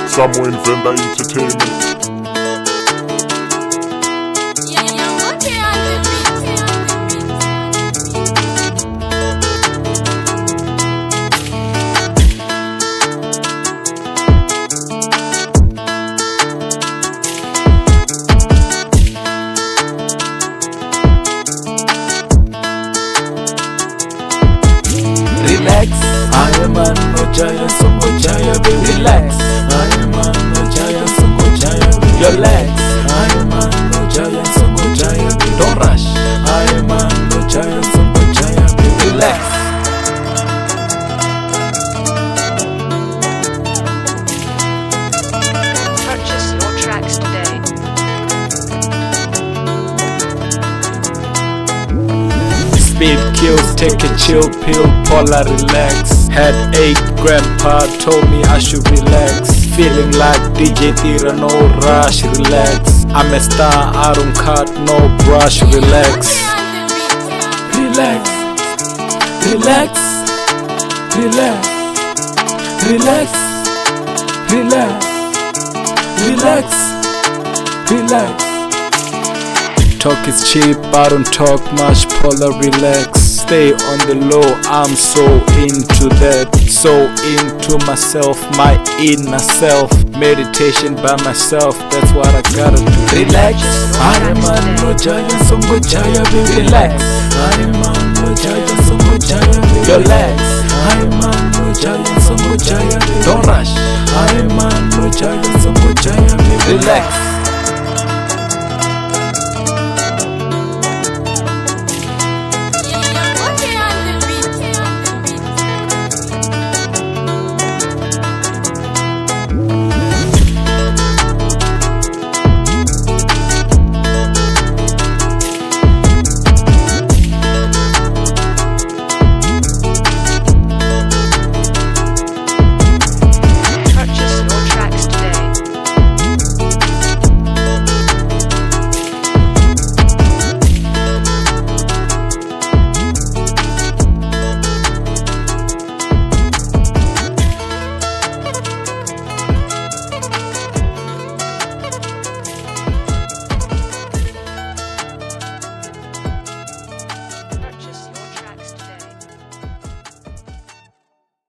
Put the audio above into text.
Tsha Venda Entertainment. Relax, I am no jaya, songo jaya, baby. Relax, I am no jaya, songo jaya, baby. Your legs, I am no jaya, songo jaya, baby. Don't rush, I am no jaya, songo jaya, baby. Relax. Purchase your tracks today. Speed kills, take a chill pill, Paula relax. Headache, grandpa told me I should relax. Feeling like DJ Tira, no rush, relax. I'm a star, I don't cut, no brush, relax. Relax, relax, relax, relax, relax, relax, relax. Talk is cheap, I don't talk much, Paula relax. Stay on the low, I'm so into that. So into myself, my inner self. Meditation by myself, that's what I gotta do. Relax, I am no jaya, songo jaya, baby. Relax, I am no jaya, songo jaya, baby. Relax, I am no jaya, songo jaya, baby. Don't rush, I am no jaya, songo jaya, baby. Relax.